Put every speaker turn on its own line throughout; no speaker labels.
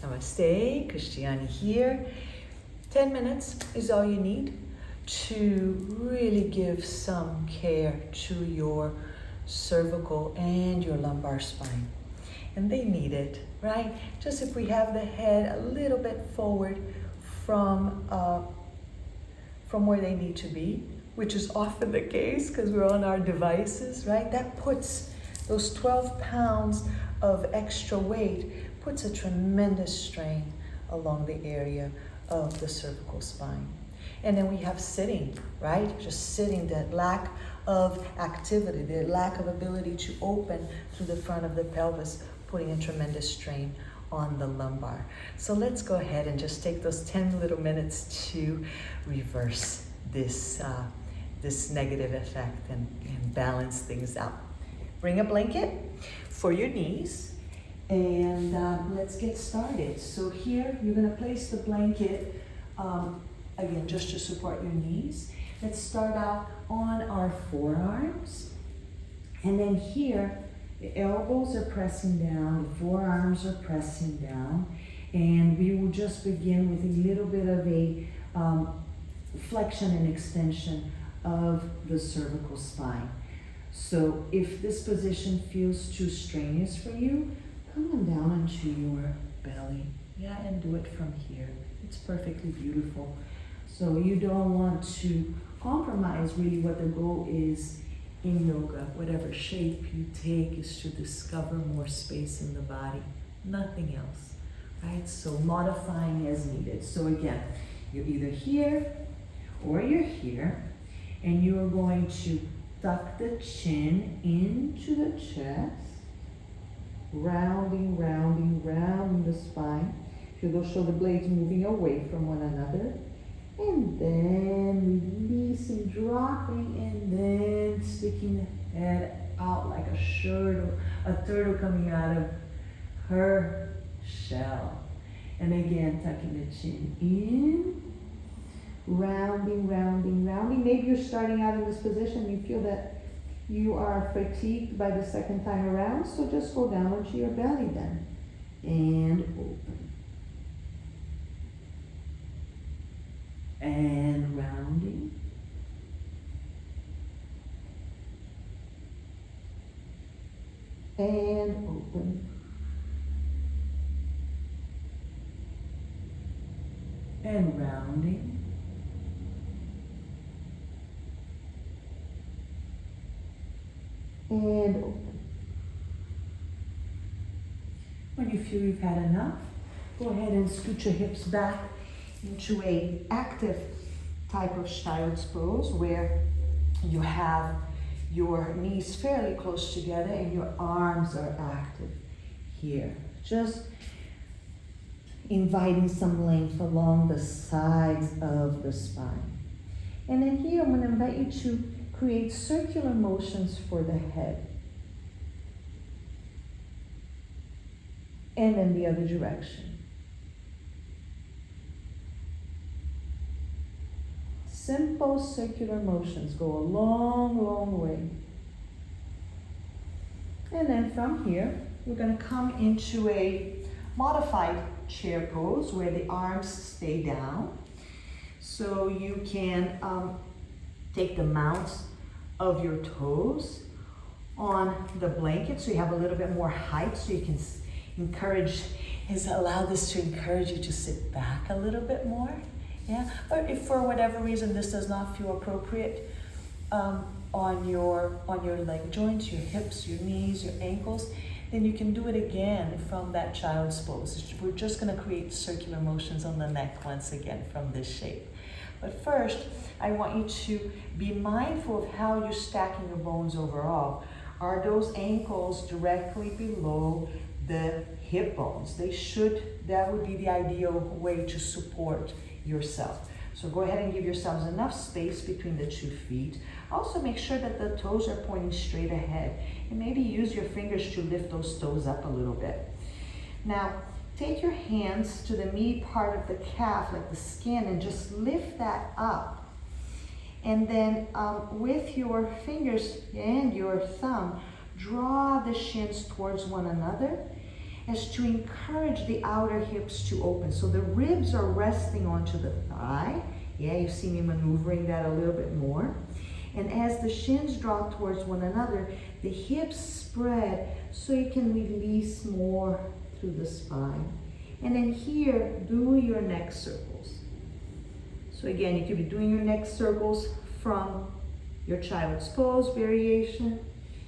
Namaste, Christiane here. 10 minutes is all you need to really give some care to your cervical and your lumbar spine. And they need it, right? Just if we have the head a little bit forward from where they need to be, which is often the case because we're on our devices, right? That puts those 12 pounds of extra weight, puts a tremendous strain along the area of the cervical spine. And then we have sitting, right? Just sitting, that lack of activity, the lack of ability to open through the front of the pelvis, putting a tremendous strain on the lumbar. So let's go ahead and just take those 10 little minutes to reverse this negative effect and balance things out. Bring a blanket for your knees and let's get started. So here you're going to place the blanket again just to support your knees. Let's start out on our forearms, and then here the elbows are pressing down, the forearms are pressing down, and we will just begin with a little bit of a flexion and extension of the cervical spine. So if this position feels too strenuous for you, come on down onto your belly. Yeah, and do it from here. It's perfectly beautiful. So you don't want to compromise really what the goal is in yoga. Whatever shape you take is to discover more space in the body, nothing else, right? So modifying as needed. So again, you're either here or you're here, and you are going to tuck the chin into the chest, rounding, rounding, rounding the spine. Feel those shoulder blades moving away from one another. And then releasing, dropping, and then sticking the head out like a turtle coming out of her shell. And again, tucking the chin in, rounding, rounding, rounding. Maybe you're starting out in this position, you feel that you are fatigued by the second time around, so just go down onto your belly then, and open. And rounding. And open. And rounding. And open. When you feel you've had enough, go ahead and scoot your hips back into a active type of child's pose where you have your knees fairly close together and your arms are active here. Just inviting some length along the sides of the spine. And then here I'm going to invite you to create circular motions for the head. And then the other direction. Simple circular motions go a long, long way. And then from here, we're going to come into a modified chair pose where the arms stay down. So you can take the mounts of your toes on the blanket so you have a little bit more height, so you can allow this to encourage you to sit back a little bit more. Yeah, or if for whatever reason this does not feel appropriate on your leg joints, your hips, your knees, your ankles, then you can do it again from that child's pose. We're just going to create circular motions on the neck once again from this shape. But first, I want you to be mindful of how you're stacking your bones overall. Are those ankles directly below the hip bones? That would be the ideal way to support yourself. So go ahead and give yourselves enough space between the 2 feet. Also make sure that the toes are pointing straight ahead, and maybe use your fingers to lift those toes up a little bit. Now take your hands to the meaty part of the calf, like the skin, and just lift that up. And then with your fingers and your thumb, draw the shins towards one another, is to encourage the outer hips to open. So the ribs are resting onto the thigh. Yeah, you see me maneuvering that a little bit more. And as the shins draw towards one another, the hips spread so you can release more through the spine. And then here, do your neck circles. So again, you could be doing your neck circles from your child's pose variation.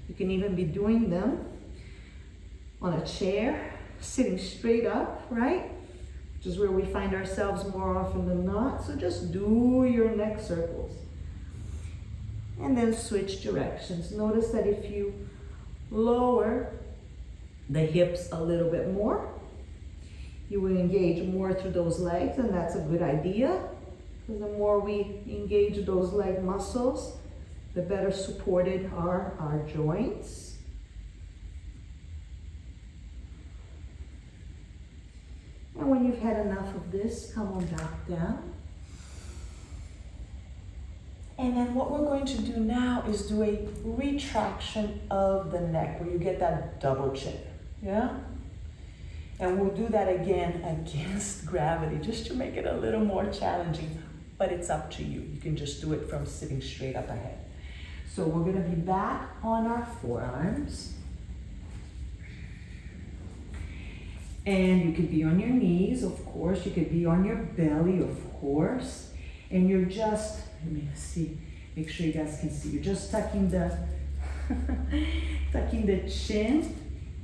You can even be doing them on a chair, sitting straight up, right? Which is where we find ourselves more often than not. So just do your neck circles. And then switch directions. Notice that if you lower the hips a little bit more, you will engage more through those legs, and that's a good idea. Because the more we engage those leg muscles, the better supported are our joints. And when you've had enough of this, come on back down. And then what we're going to do now is do a retraction of the neck, where you get that double chin, yeah? And we'll do that again against gravity, just to make it a little more challenging, but it's up to you. You can just do it from sitting straight up ahead. So we're gonna be back on our forearms. And you could be on your knees, of course. You could be on your belly, of course. And you're just, let me see, make sure you guys can see. You're just tucking the, tucking the chin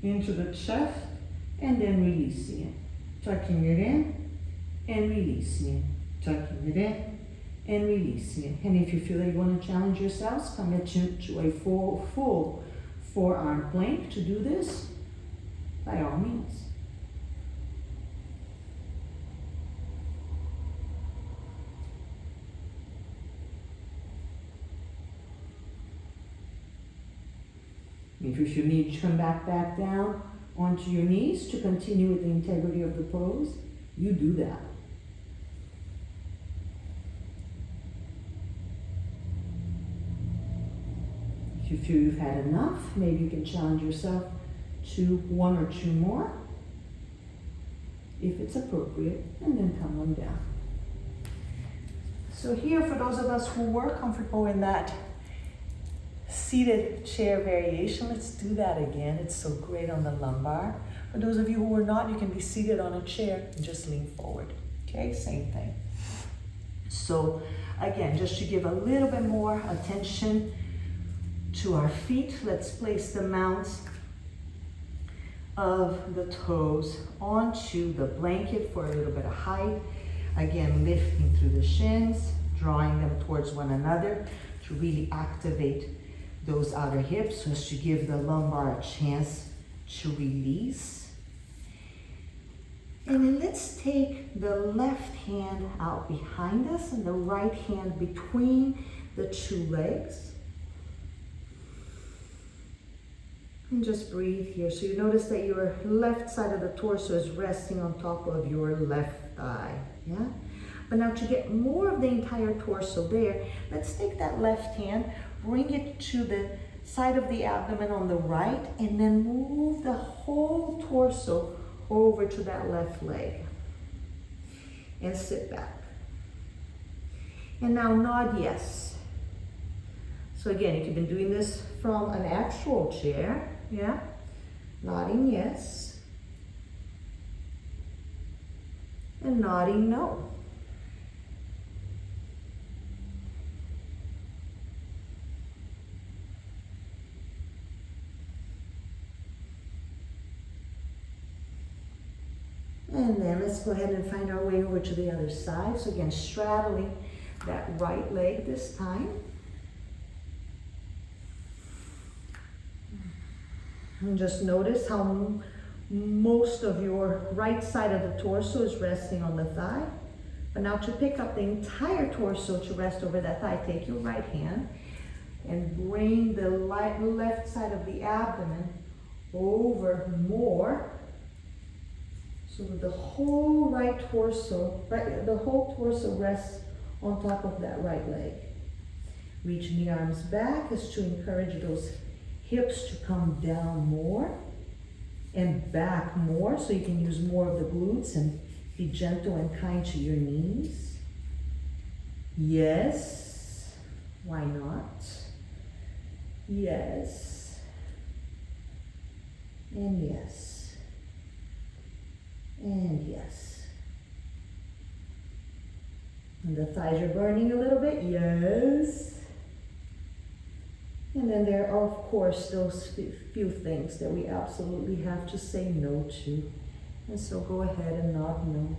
into the chest and then releasing it. Tucking it in and releasing it. Tucking it in and releasing it. And if you feel that you want to challenge yourselves, come into a full forearm plank. To do this, by all means. If you should need to come back down onto your knees to continue with the integrity of the pose, you do that. If you feel you've had enough, maybe you can challenge yourself to one or two more, if it's appropriate, and then come on down. So here, for those of us who were comfortable in that seated chair variation, let's do that again. It's so great on the lumbar. For those of you who are not, you can be seated on a chair and just lean forward. Okay, same thing. So again, just to give a little bit more attention to our feet, let's place the mounts of the toes onto the blanket for a little bit of height. Again, lifting through the shins, drawing them towards one another to really activate those outer hips, so as to give the lumbar a chance to release. And then let's take the left hand out behind us and the right hand between the two legs. And just breathe here. So you notice that your left side of the torso is resting on top of your left thigh, yeah? But now to get more of the entire torso there, let's take that left hand, bring it to the side of the abdomen on the right, and then move the whole torso over to that left leg. And sit back. And now nod yes. So again, if you've been doing this from an actual chair, yeah, nodding yes, and nodding no. And then let's go ahead and find our way over to the other side. So again, straddling that right leg this time. And just notice how most of your right side of the torso is resting on the thigh. But now to pick up the entire torso to rest over that thigh, take your right hand and bring the left side of the abdomen over more, so that the whole right torso, the whole torso rests on top of that right leg. Reaching the arms back is to encourage those hips to come down more. and back more, so you can use more of the glutes and be gentle and kind to your knees. Yes. Why not? Yes. And yes. And yes. And the thighs are burning a little bit. Yes. And then there are, of course, those few things that we absolutely have to say no to. And so go ahead and nod no.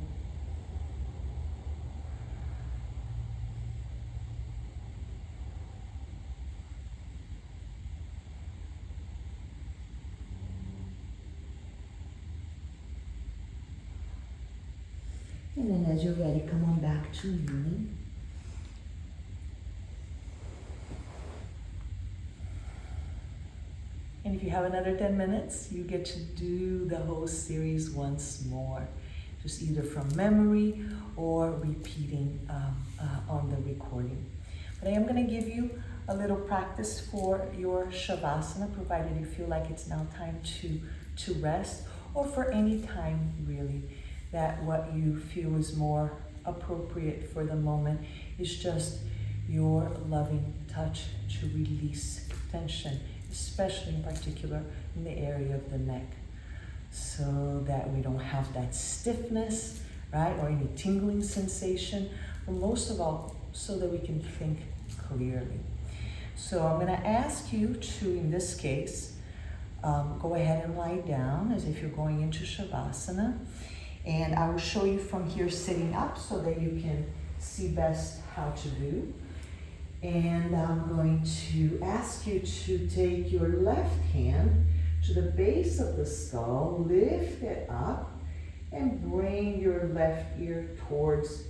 And then as you're ready, come on back to kneeling. And if you have another 10 minutes, you get to do the whole series once more, just either from memory or repeating on the recording. But I am going to give you a little practice for your Shavasana, provided you feel like it's now time to rest, or for any time really that what you feel is more appropriate for the moment is just your loving touch to release tension, especially in particular in the area of the neck, so that we don't have that stiffness, right, or any tingling sensation, but most of all, so that we can think clearly. So I'm going to ask you to, in this case, go ahead and lie down as if you're going into Shavasana. And I will show you from here sitting up so that you can see best how to do. And I'm going to ask you to take your left hand to the base of the skull, lift it up, and bring your left ear towards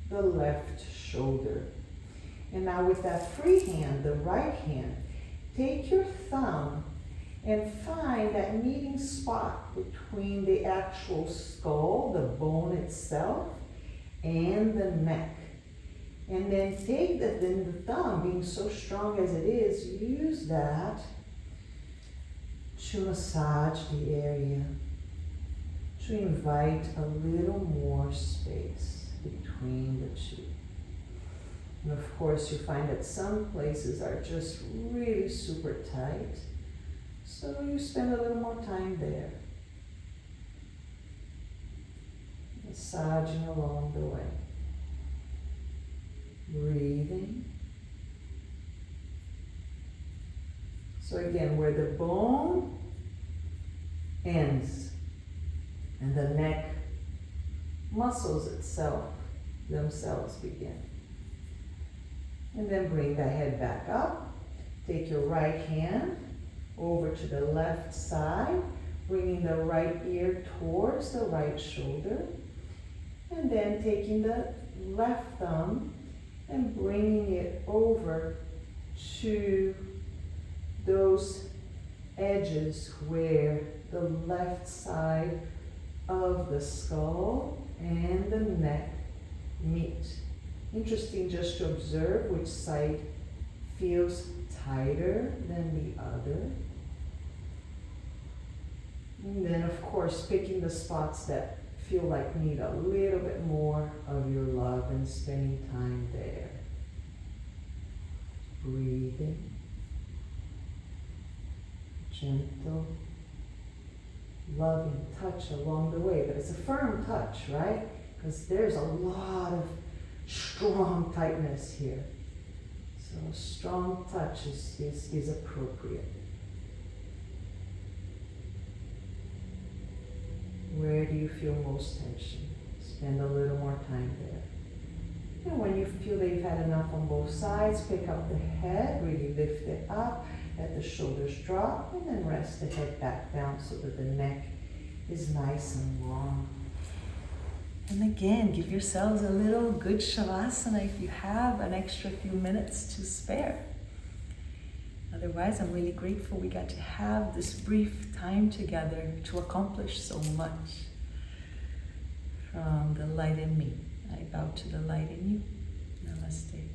the left shoulder. And now with that free hand, the right hand, take your thumb and find that meeting spot between the actual skull, the bone itself, and the neck. And then take the thumb, being so strong as it is, use that to massage the area, to invite a little more space between the two. And of course, you find that some places are just really super tight, so you spend a little more time there, massaging along the way. Breathing. So again, where the bone ends and the neck muscles themselves begin. And then bring the head back up. Take your right hand over to the left side, bringing the right ear towards the right shoulder. And then taking the left thumb and bringing it over to those edges where the left side of the skull and the neck meet. Interesting just to observe which side feels tighter than the other. And then of course picking the spots that feel like need a little bit more of your love and spending time there. Breathing. Gentle, loving touch along the way, but it's a firm touch, right? Because there's a lot of strong tightness here. So a strong touch is appropriate. Where do you feel most tension? Spend a little more time there. And when you feel that you've had enough on both sides, pick up the head, really lift it up, let the shoulders drop, and then rest the head back down so that the neck is nice and long. And again, give yourselves a little good Shavasana if you have an extra few minutes to spare. Otherwise, I'm really grateful we got to have this brief time together to accomplish so much. From the light in me, I bow to the light in you. Namaste.